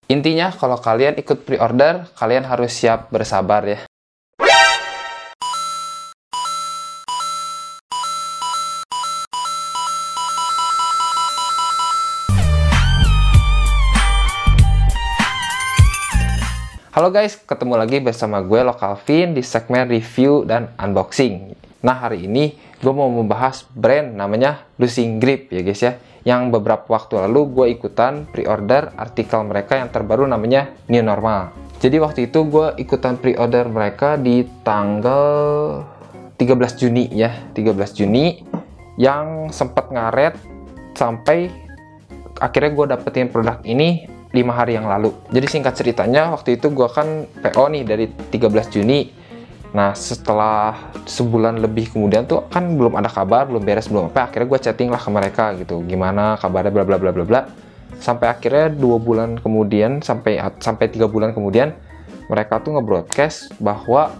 Intinya kalau kalian ikut pre-order, kalian harus siap bersabar ya. Halo guys, ketemu lagi bersama gue Lokalvin di segmen review dan unboxing. Nah, hari ini gue mau membahas brand namanya Losing Grip ya guys ya. Yang beberapa waktu lalu gue ikutan pre-order artikel mereka yang terbaru namanya New Normal. Jadi waktu itu gue ikutan pre-order mereka di tanggal 13 Juni ya, 13 Juni yang sempat ngaret sampai akhirnya gue dapetin produk ini 5 hari yang lalu. Jadi singkat ceritanya waktu itu gue kan PO nih dari 13 Juni. Nah setelah sebulan lebih kemudian tuh kan belum ada kabar, belum beres, belum apa. Akhirnya gue chatting lah ke mereka gitu, gimana kabarnya bla bla bla bla bla. Sampai akhirnya 2 bulan kemudian, sampai 3 bulan kemudian mereka tuh nge-broadcast bahwa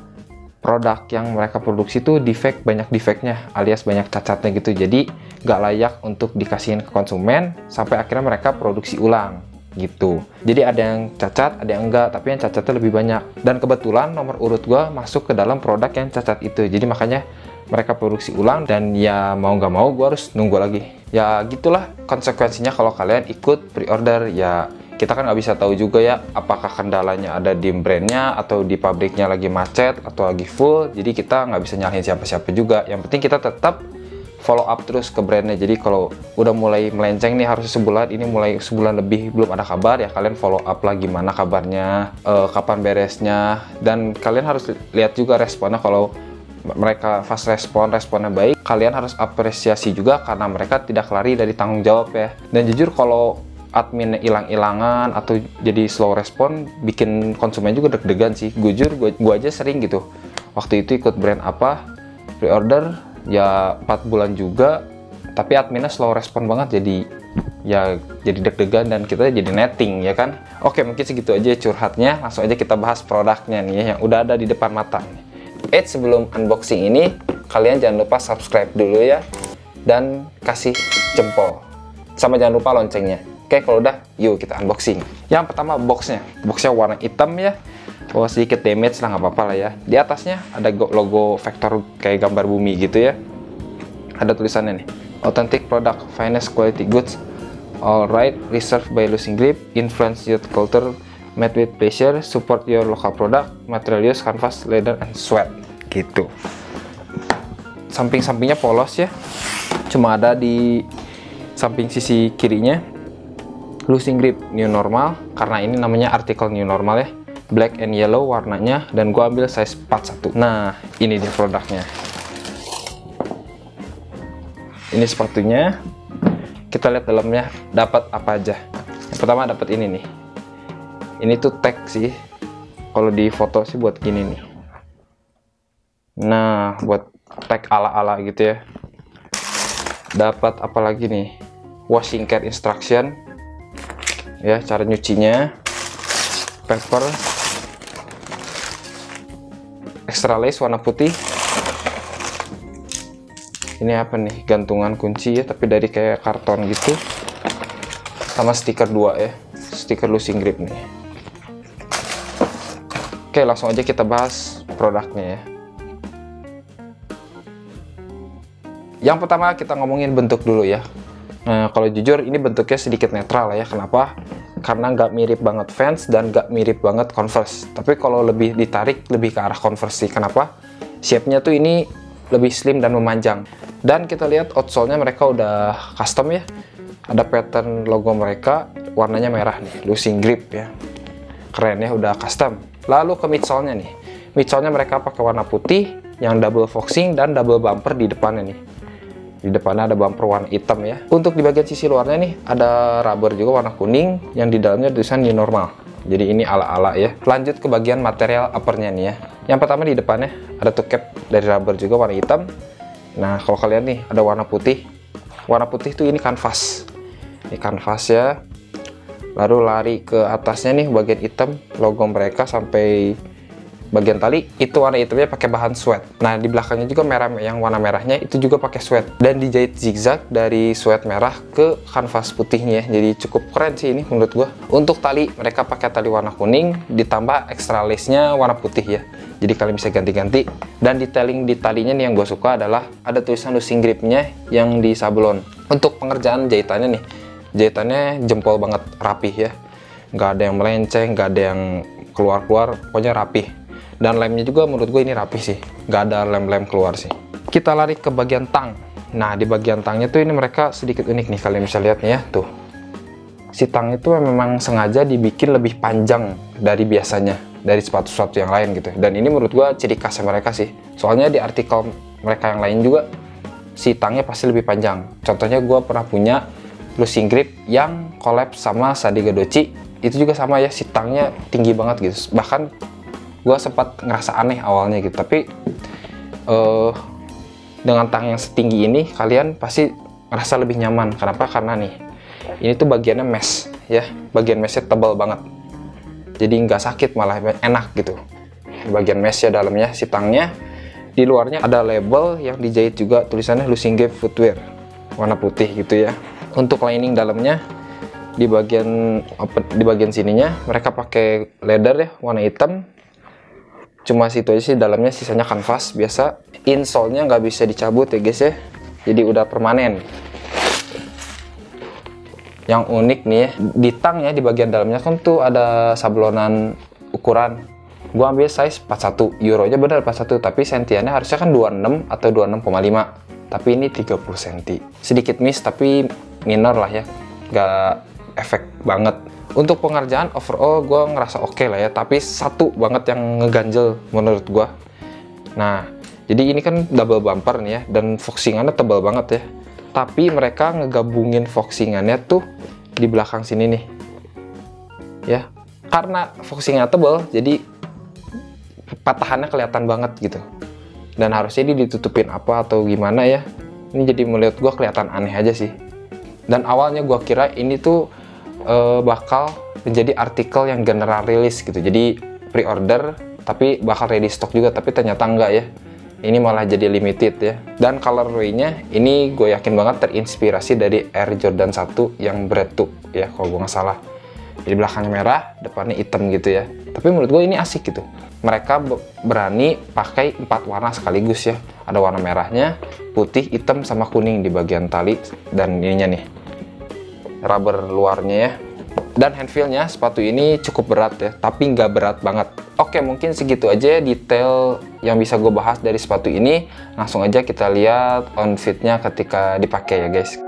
produk yang mereka produksi tuh defect, banyak defectnya alias banyak cacatnya gitu. Jadi nggak layak untuk dikasihin ke konsumen. Sampai akhirnya mereka produksi ulang gitu. Jadi ada yang cacat, ada yang enggak, tapi yang cacatnya lebih banyak. Dan kebetulan nomor urut gua masuk ke dalam produk yang cacat itu. Jadi makanya mereka produksi ulang dan ya mau nggak mau gua harus nunggu lagi. Ya gitulah konsekuensinya kalau kalian ikut pre-order. Ya kita kan nggak bisa tahu juga ya apakah kendalanya ada di brandnya atau di pabriknya lagi macet atau lagi full. Jadi kita nggak bisa nyalahin siapa-siapa juga. Yang penting kita tetap follow up terus ke brandnya. Jadi kalau udah mulai melenceng nih, harusnya sebulan, ini mulai sebulan lebih belum ada kabar, ya kalian follow up lah gimana kabarnya, kapan beresnya. Dan kalian harus lihat juga responnya. Kalau mereka fast responnya baik, kalian harus apresiasi juga karena mereka tidak lari dari tanggung jawab ya. Dan jujur kalau adminnya hilang-hilangan atau jadi slow respon, bikin konsumen juga deg-degan sih. Jujur gue aja sering gitu, waktu itu ikut brand apa, pre-order ya 4 bulan juga, tapi adminnya slow respon banget, jadi deg-degan dan kita jadi netting ya kan. Oke, mungkin segitu aja curhatnya, langsung aja kita bahas produknya nih ya, yang udah ada di depan mata. Sebelum unboxing ini, kalian jangan lupa subscribe dulu ya, dan kasih jempol, sama jangan lupa loncengnya. Oke, kalau udah, yuk kita unboxing. Yang pertama boxnya warna hitam ya. Oh, sedikit damage lah, nggak apa-apa lah ya. Di atasnya ada logo vektor kayak gambar bumi gitu ya. Ada tulisannya nih, authentic product, finest quality goods, all right, reserved by Losing Grip, influence youth culture, made with pleasure, support your local product, material use, canvas, leather, and sweat gitu. Samping-sampingnya polos ya, cuma ada di samping sisi kirinya Losing Grip New Normal, karena ini namanya artikel New Normal ya. Black and yellow warnanya, dan gua ambil size 41. Nah, ini dia produknya. Ini sepatunya. Kita lihat dalamnya dapat apa aja. Yang pertama dapat ini nih. Ini tuh tag sih. Kalau di foto sih buat gini nih. Nah, buat tag ala-ala gitu ya. Dapat apa lagi nih? Washing care instruction. Ya, cara nyucinya. Paper, extra lace warna putih. Ini apa nih, gantungan kunci ya, tapi dari kayak karton gitu, sama stiker 2 ya, stiker Losing Grip nih. Oke, langsung aja kita bahas produknya ya. Yang pertama kita ngomongin bentuk dulu ya. Nah, kalau jujur ini bentuknya sedikit netral ya. Kenapa? Karena nggak mirip banget Vans dan nggak mirip banget Converse. Tapi kalau lebih ditarik, lebih ke arah Converse sih. Kenapa? Shape-nya tuh ini lebih slim dan memanjang. Dan kita lihat outsole-nya mereka udah custom ya. Ada pattern logo mereka, warnanya merah nih, Losing Grip ya. Keren ya, udah custom. Lalu ke midsole-nya nih. Midsole-nya mereka pakai warna putih, yang double foxing dan double bumper di depannya nih. Di depannya ada bumper warna hitam ya. Untuk di bagian sisi luarnya nih ada rubber juga warna kuning, yang di dalamnya tulisan New Normal. Jadi ini ala-ala ya. Lanjut ke bagian material uppernya nih ya. Yang pertama di depannya ada toe cap dari rubber juga warna hitam. Nah, kalau kalian nih ada warna putih. Warna putih tuh ini kanvas. Ini kanvas ya. Lalu lari ke atasnya nih bagian hitam, logo mereka sampai bagian tali itu warna hitamnya pakai bahan sweat. Nah di belakangnya juga merah, yang warna merahnya itu juga pakai sweat dan dijahit zigzag dari sweat merah ke kanvas putihnya. Jadi cukup keren sih ini menurut gua. Untuk tali mereka pakai tali warna kuning ditambah extra lace-nya warna putih ya. Jadi kalian bisa ganti-ganti. Dan detailing di talinya nih yang gue suka adalah ada tulisan losing grip-nya yang di sablon. Untuk pengerjaan jahitannya nih, jahitannya jempol banget, rapih ya. Nggak ada yang melenceng, nggak ada yang keluar-keluar, pokoknya rapih. Dan lemnya juga menurut gue ini rapih sih, nggak ada lem-lem keluar sih. Kita lari ke bagian tang. Nah di bagian tangnya tuh ini mereka sedikit unik nih, kalian bisa lihat nih ya tuh. Si tang itu memang sengaja dibikin lebih panjang dari biasanya, dari sepatu-sepatu yang lain gitu. Dan ini menurut gue ciri khasnya mereka sih. Soalnya di artikel mereka yang lain juga si tangnya pasti lebih panjang. Contohnya gue pernah punya losing grip yang collab sama Sadiga Doci, itu juga sama ya, si tangnya tinggi banget gitu. Bahkan gue sempat ngerasa aneh awalnya gitu, tapi dengan tang yang setinggi ini kalian pasti ngerasa lebih nyaman. Kenapa? Karena nih ini tuh bagiannya mesh ya, bagian meshnya tebal banget, jadi nggak sakit, malah enak gitu. Bagian mesh ya dalamnya si tangnya, di luarnya ada label yang dijahit juga tulisannya losing grip footwear warna putih gitu ya. Untuk lining dalamnya di bagian sininya mereka pakai leather ya warna hitam. Cuma situ aja sih dalamnya, sisanya kanvas biasa. Insole-nya nggak bisa dicabut ya guys ya, jadi udah permanen. Yang unik nih ya, di tang ya di bagian dalamnya kan tuh ada sablonan ukuran. Gua ambil size 41, euronya benar 41, tapi sentiannya harusnya kan 26 atau 26,5. Tapi ini 30 cm. Sedikit miss tapi minor lah ya, nggak efek banget. Untuk pengerjaan overall gue ngerasa oke lah ya, tapi satu banget yang ngeganjel menurut gue. Nah, jadi ini kan double bumper nih ya, dan foxingannya tebal banget ya. Tapi mereka ngegabungin foxingannya tuh di belakang sini nih. Ya, karena foxingannya tebal, jadi patahannya kelihatan banget gitu. Dan harusnya ini ditutupin apa atau gimana ya. Ini jadi menurut gue kelihatan aneh aja sih. Dan awalnya gue kira ini tuh bakal menjadi artikel yang general release gitu, jadi pre-order tapi bakal ready stock juga, tapi ternyata enggak ya, ini malah jadi limited ya. Dan colorway-nya ini gue yakin banget terinspirasi dari Air Jordan 1 yang Bread 2 ya kalau gue nggak salah. Jadi belakangnya merah, depannya hitam gitu ya, tapi menurut gue ini asik gitu. Mereka berani pakai 4 warna sekaligus ya, ada warna merahnya, putih, hitam, sama kuning di bagian tali dan ininya nih rubber luarnya ya. Dan handfeel-nya sepatu ini cukup berat ya, tapi nggak berat banget. Oke, mungkin segitu aja detail yang bisa gue bahas dari sepatu ini. Langsung aja kita lihat on fit-nya ketika dipakai ya guys.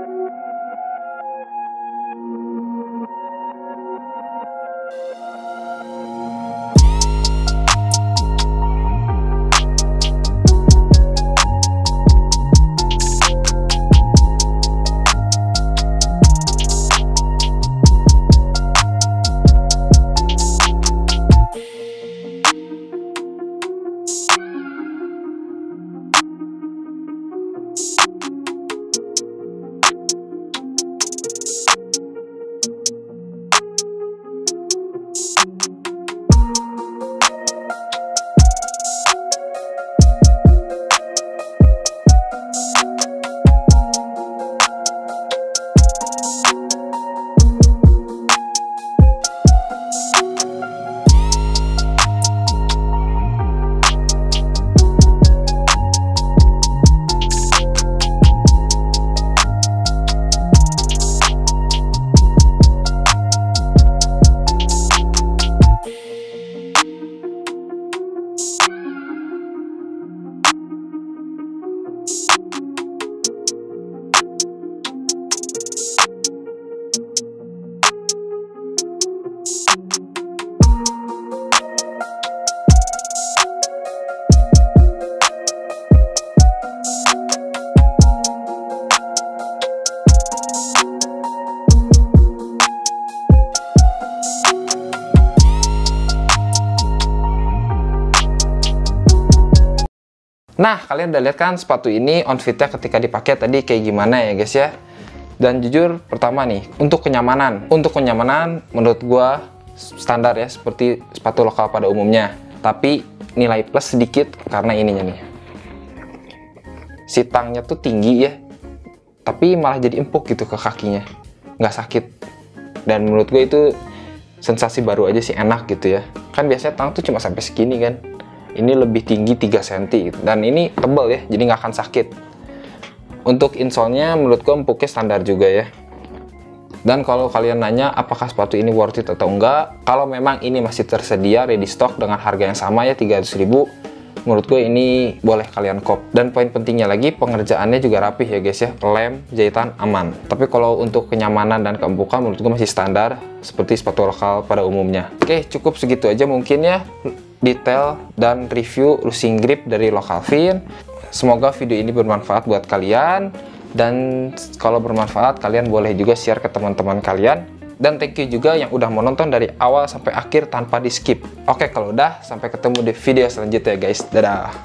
Nah, kalian udah lihat kan sepatu ini on fit-nya ketika dipakai tadi kayak gimana ya guys ya. Dan jujur, pertama nih, untuk kenyamanan. Untuk kenyamanan menurut gua standar ya, seperti sepatu lokal pada umumnya. Tapi nilai plus sedikit karena ininya nih. Si tangnya tuh tinggi ya, tapi malah jadi empuk gitu ke kakinya, nggak sakit. Dan menurut gue itu sensasi baru aja sih, enak gitu ya. Kan biasanya tang tuh cuma sampai segini kan, ini lebih tinggi 3 cm gitu. Dan ini tebal ya, jadi nggak akan sakit. Untuk insole-nya menurut gue empuknya standar juga ya. Dan kalau kalian nanya apakah sepatu ini worth it atau enggak, kalau memang ini masih tersedia ready stock dengan harga yang sama ya 300.000, menurut gue ini boleh kalian cop. Dan poin pentingnya lagi, pengerjaannya juga rapih ya guys ya, lem, jahitan aman. Tapi kalau untuk kenyamanan dan keempukan menurut gue masih standar seperti sepatu lokal pada umumnya. Oke, cukup segitu aja mungkin ya detail dan review Lucing Grip dari Localfin. Semoga video ini bermanfaat buat kalian. Dan kalau bermanfaat, kalian boleh juga share ke teman-teman kalian. Dan thank you juga yang udah menonton dari awal sampai akhir tanpa di skip. Oke, kalau udah, sampai ketemu di video selanjutnya guys. Dadah!